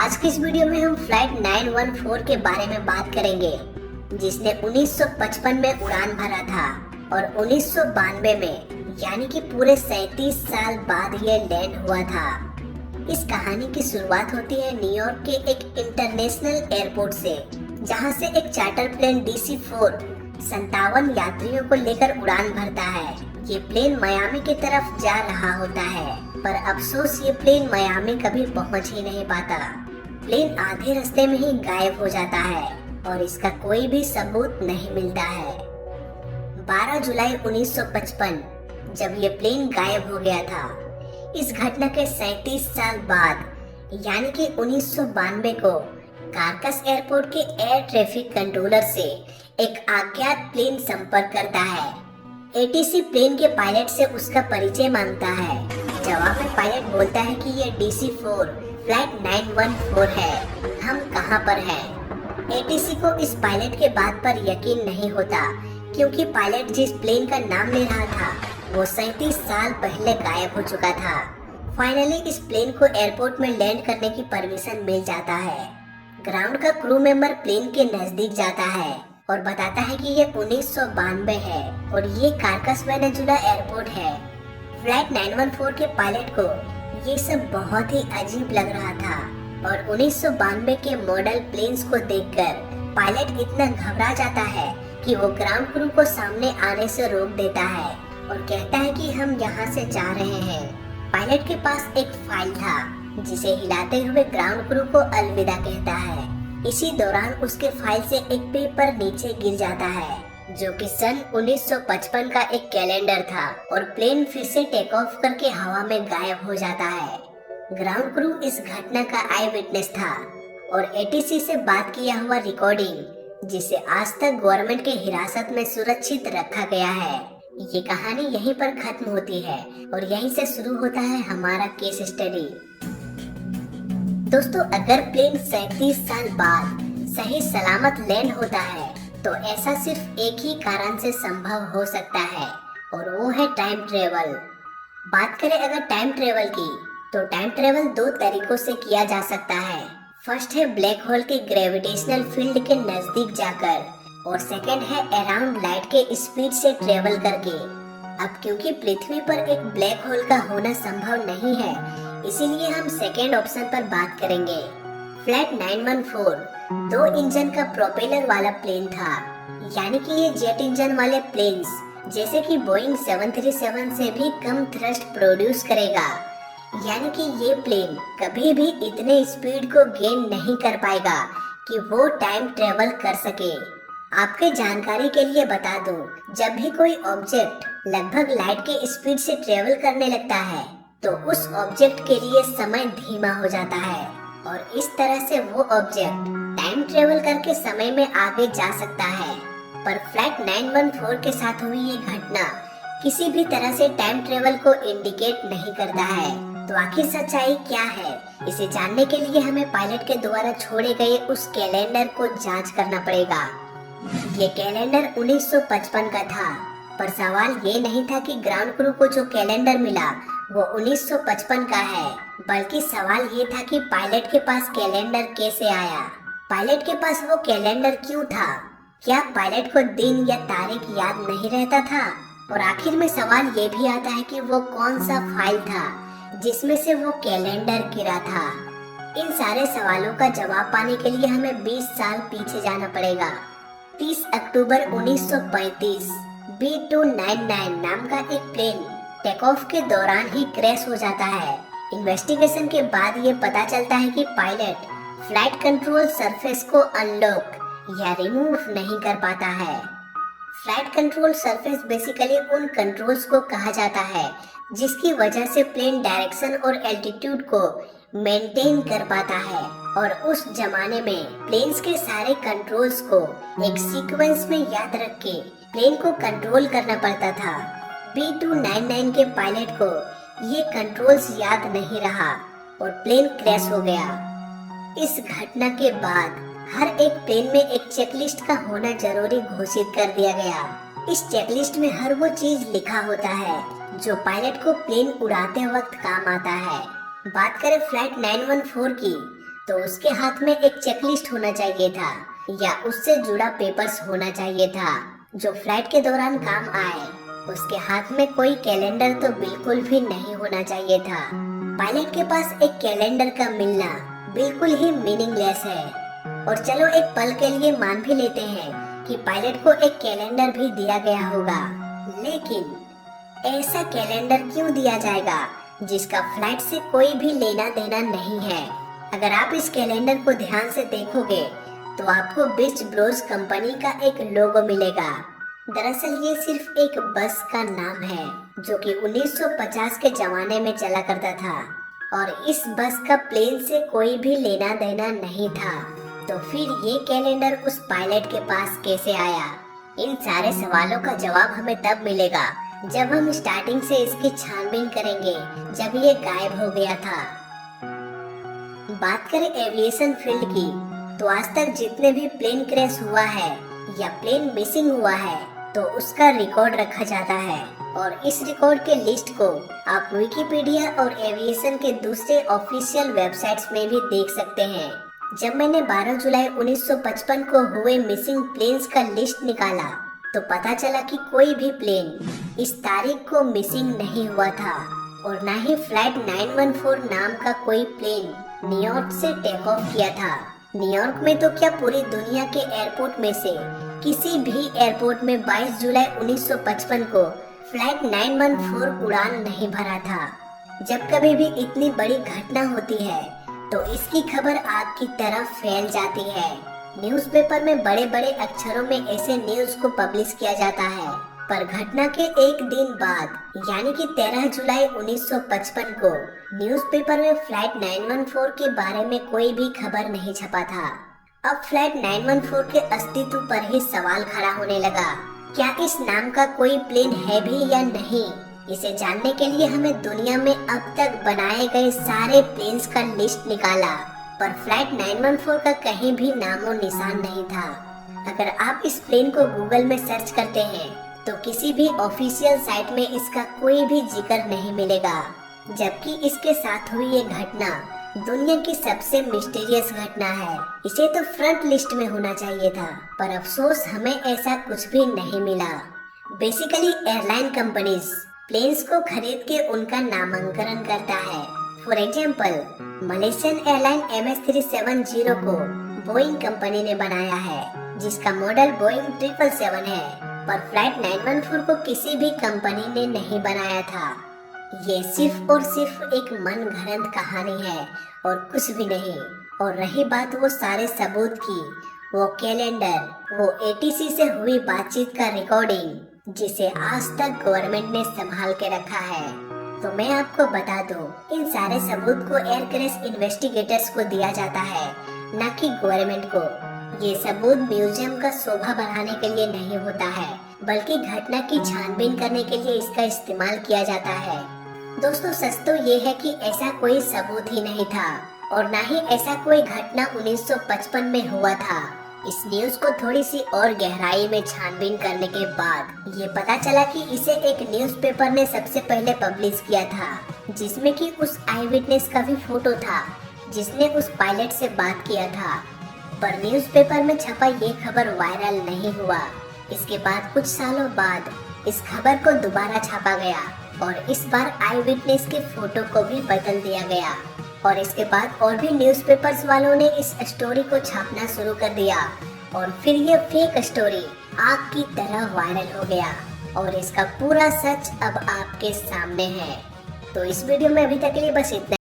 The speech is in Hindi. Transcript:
आज की इस वीडियो में हम फ्लाइट 914 के बारे में बात करेंगे, जिसने 1955 में उड़ान भरा था और 1992 में यानी कि पूरे 37 साल बाद ये लैंड हुआ था। इस कहानी की शुरुआत होती है न्यूयॉर्क के एक इंटरनेशनल एयरपोर्ट से, जहां से एक चार्टर प्लेन DC-4 57 यात्रियों को लेकर उड़ान भरता है। ये प्लेन मियामी की तरफ जा रहा होता है, पर अफसोस ये प्लेन मियामी कभी पहुंच ही नहीं पाता। प्लेन आधे रास्ते में ही गायब हो जाता है और इसका कोई भी सबूत नहीं मिलता है। 12 जुलाई 1955 जब ये प्लेन गायब हो गया था। इस घटना के 37 साल बाद यानी कि 1992 को कारकस एयरपोर्ट के एयर ट्रैफिक कंट्रोलर से एक अज्ञात प्लेन संपर्क करता है। ATC प्लेन के पायलट से उसका परिचय मांगता है। जवाब में पायलट बोलता है कि ये DC-4 फ्लाइट 914 है, हम कहां पर हैं। ATC को इस पायलट के बात पर यकीन नहीं होता, क्योंकि पायलट जिस प्लेन का नाम ले रहा था वो 37 साल पहले गायब हो चुका था। फाइनली इस प्लेन को एयरपोर्ट में लैंड करने की परमिशन मिल जाता है। ग्राउंड का क्रू मेंबर प्लेन के नजदीक जाता है और बताता है कि ये 1992 है और ये कारकस वेनेजुला एयरपोर्ट है। फ्लाइट 914 के पायलट को ये सब बहुत ही अजीब लग रहा था और 1992 के मॉडल प्लेन्स को देखकर पायलट इतना घबरा जाता है कि वो ग्राउंड क्रू को सामने आने से रोक देता है और कहता है कि हम यहाँ से जा रहे हैं। पायलट के पास एक फाइल था जिसे हिलाते हुए ग्राउंड क्रू को अलविदा कहता है। इसी दौरान उसके फाइल से एक पेपर नीचे गिर जाता है, जो कि सन 1955 का एक कैलेंडर था और प्लेन फिर से टेक ऑफ करके हवा में गायब हो जाता है। ग्राउंड क्रू इस घटना का आई विटनेस था और ATC से बात किया हुआ रिकॉर्डिंग, जिसे आज तक गवर्नमेंट के हिरासत में सुरक्षित रखा गया है। ये कहानी यहीं पर खत्म होती है और यहीं से शुरू होता है हमारा केस स्टडी। दोस्तों, अगर प्लेन 37 साल बाद सही सलामत लैंड होता है तो ऐसा सिर्फ एक ही कारण से संभव हो सकता है और वो है टाइम ट्रेवल। बात करें अगर टाइम ट्रेवल की, तो टाइम ट्रेवल दो तरीकों से किया जा सकता है। फर्स्ट है ब्लैक होल के ग्रेविटेशनल फील्ड के नजदीक जाकर और सेकंड है अराउंड लाइट के स्पीड से ट्रेवल करके। अब क्योंकि पृथ्वी पर एक ब्लैक होल का होना संभव नहीं है, इसीलिए हम सेकेंड ऑप्शन पर बात करेंगे। फ्लाइट 914 दो इंजन का प्रोपेलर वाला प्लेन था, यानी कि ये जेट इंजन वाले प्लेन्स जैसे कि बोइंग 737 से भी कम थ्रस्ट प्रोड्यूस करेगा, यानी कि ये प्लेन कभी भी इतने स्पीड को गेन नहीं कर पाएगा कि वो टाइम ट्रेवल कर सके। आपके जानकारी के लिए बता दूं, जब भी कोई ऑब्जेक्ट लगभग लाइट के स्पीड से ट्रेवल करने लगता है तो उस ऑब्जेक्ट के लिए समय धीमा हो जाता है और इस तरह से वो ऑब्जेक्ट टाइम ट्रेवल करके समय में आगे जा सकता है। पर फ्लाइट 914 के साथ हुई ये घटना किसी भी तरह से टाइम ट्रेवल को इंडिकेट नहीं करता है। तो आखिर सच्चाई क्या है, इसे जानने के लिए हमें पायलट के द्वारा छोड़े गए उस कैलेंडर को जांच करना पड़ेगा। ये कैलेंडर 1955 का था, पर सवाल ये नहीं था कि ग्राउंड क्रू को जो कैलेंडर मिला वो 1955 का है, बल्कि सवाल ये था कि पायलट के पास कैलेंडर कैसे आया। पायलट के पास वो कैलेंडर क्यों था? क्या पायलट को दिन या तारीख याद नहीं रहता था? और आखिर में सवाल ये भी आता है कि वो कौन सा फाइल था जिसमें से वो कैलेंडर गिरा था। इन सारे सवालों का जवाब पाने के लिए हमें 20 साल पीछे जाना पड़ेगा। 30 अक्टूबर 1935 B299 नाम का एक प्लेन टेक ऑफ के दौरान ही क्रैश हो जाता है। इन्वेस्टिगेशन के बाद ये पता चलता है कि पायलट फ्लाइट कंट्रोल सरफेस को अनलॉक या रिमूव नहीं कर पाता है। फ्लाइट कंट्रोल सरफेस बेसिकली उन कंट्रोल्स को कहा जाता है जिसकी वजह से प्लेन डायरेक्शन और एल्टीट्यूड को मेंटेन कर पाता है, और उस जमाने में प्लेन्स के सारे कंट्रोल्स को एक सीक्वेंस में याद रख के प्लेन को कंट्रोल करना पड़ता था। B299 के पायलट को ये कंट्रोल्स याद नहीं रहा और प्लेन क्रैश हो गया। इस घटना के बाद हर एक प्लेन में एक चेकलिस्ट का होना जरूरी घोषित कर दिया गया। इस चेकलिस्ट में हर वो चीज लिखा होता है जो पायलट को प्लेन उड़ाते वक्त काम आता है। बात करें फ्लाइट 914 की, तो तो उसके हाथ में एक चेकलिस्ट होना चाहिए था या उससे जुड़ा पेपर्स होना चाहिए था जो फ्लाइट के दौरान काम आए। उसके हाथ में कोई कैलेंडर तो बिल्कुल भी नहीं होना चाहिए था। पायलट के पास एक कैलेंडर का मिलना बिल्कुल ही मीनिंगलेस है। और चलो एक पल के लिए मान भी लेते हैं कि पायलट को एक कैलेंडर भी दिया गया होगा, लेकिन ऐसा कैलेंडर क्यों दिया जाएगा जिसका फ्लाइट से कोई भी लेना देना नहीं है। अगर आप इस कैलेंडर को ध्यान से देखोगे तो आपको बिच ब्रोस कंपनी का एक लोगो मिलेगा। दरअसल ये सिर्फ एक बस का नाम है जो कि 1950 के जमाने में चला करता था और इस बस का प्लेन से कोई भी लेना देना नहीं था। तो फिर ये कैलेंडर उस पायलट के पास कैसे आया? इन सारे सवालों का जवाब हमें तब मिलेगा जब हम स्टार्टिंग से इसकी छानबीन करेंगे, जब ये गायब हो गया था। बात करें एविएशन फील्ड की, तो आज तक जितने भी प्लेन क्रैश हुआ है या प्लेन मिसिंग हुआ है तो उसका रिकॉर्ड रखा जाता है और इस रिकॉर्ड के लिस्ट को आप विकिपीडिया और एविएशन के दूसरे ऑफिशियल वेबसाइट्स में भी देख सकते हैं। जब मैंने 12 जुलाई 1955 को हुए मिसिंग प्लेन्स का लिस्ट निकाला तो पता चला कि कोई भी प्लेन इस तारीख को मिसिंग नहीं हुआ था और न ही फ्लाइट 914 नाम का कोई प्लेन न्यूयॉर्क से टेक ऑफ किया था। न्यूयॉर्क में तो क्या पूरी दुनिया के एयरपोर्ट में से किसी भी एयरपोर्ट में 22 जुलाई 1955 को फ्लाइट 914 उड़ान नहीं भरा था। जब कभी भी इतनी बड़ी घटना होती है तो इसकी खबर आग की तरह फैल जाती है। न्यूज़पेपर में बड़े बड़े अक्षरों में ऐसे न्यूज को पब्लिश किया जाता है, पर घटना के एक दिन बाद यानी कि 13 जुलाई 1955 को न्यूज़पेपर में फ्लाइट 914 के बारे में कोई भी खबर नहीं छपा था। अब फ्लाइट 914 के अस्तित्व पर ही सवाल खड़ा होने लगा। क्या इस नाम का कोई प्लेन है भी या नहीं? इसे जानने के लिए हमें दुनिया में अब तक बनाए गए सारे प्लेन्स का लिस्ट निकाला, पर फ्लाइट 914 का कहीं भी नामो निशान नहीं था। अगर आप इस प्लेन को गूगल में सर्च करते हैं तो किसी भी ऑफिशियल साइट में इसका कोई भी जिक्र नहीं मिलेगा, जबकि इसके साथ हुई ये घटना दुनिया की सबसे मिस्टीरियस घटना है। इसे तो फ्रंट लिस्ट में होना चाहिए था, पर अफसोस हमें ऐसा कुछ भी नहीं मिला। बेसिकली एयरलाइन कंपनीज प्लेन्स को खरीद के उनका नामांकन करता है। For example, Malaysian airline MS370 को बोइंग कंपनी ने बनाया है, जिसका मॉडल बोइंग 777 है, पर फ्लाइट 914 को किसी भी कंपनी ने नहीं बनाया था। ये सिर्फ और सिर्फ एक मनगढ़ंत कहानी है और कुछ भी नहीं। और रही बात वो सारे सबूत की, वो कैलेंडर, वो ATC से हुई बातचीत का रिकॉर्डिंग जिसे आज तक गवर्नमेंट ने संभाल के रखा है, तो मैं आपको बता दूं, इन सारे सबूत को एयर क्रैश इन्वेस्टिगेटर्स को दिया जाता है, न कि गवर्नमेंट को। ये सबूत म्यूजियम का शोभा बढ़ाने के लिए नहीं होता है, बल्कि घटना की छानबीन करने के लिए इसका इस्तेमाल किया जाता है। दोस्तों, सच तो ये है कि ऐसा कोई सबूत ही नहीं था और न ही ऐसा कोई घटना 1955 में हुआ था। इस न्यूज को थोड़ी सी और गहराई में छानबीन करने के बाद ये पता चला कि इसे एक न्यूज़पेपर ने सबसे पहले पब्लिश किया था, जिसमें कि उस आई विटनेस का भी फोटो था जिसने उस पायलट से बात किया था। पर न्यूज़पेपर में छपा ये खबर वायरल नहीं हुआ। इसके बाद कुछ सालों बाद इस खबर को दोबारा छापा गया और इस बार आई विटनेस के फोटो को भी बदल दिया गया और इसके बाद और भी न्यूज़पेपर्स वालों ने इस स्टोरी को छापना शुरू कर दिया और फिर ये फेक स्टोरी आग की तरह वायरल हो गया और इसका पूरा सच अब आपके सामने है। तो इस वीडियो में अभी तक के लिए बस इतना।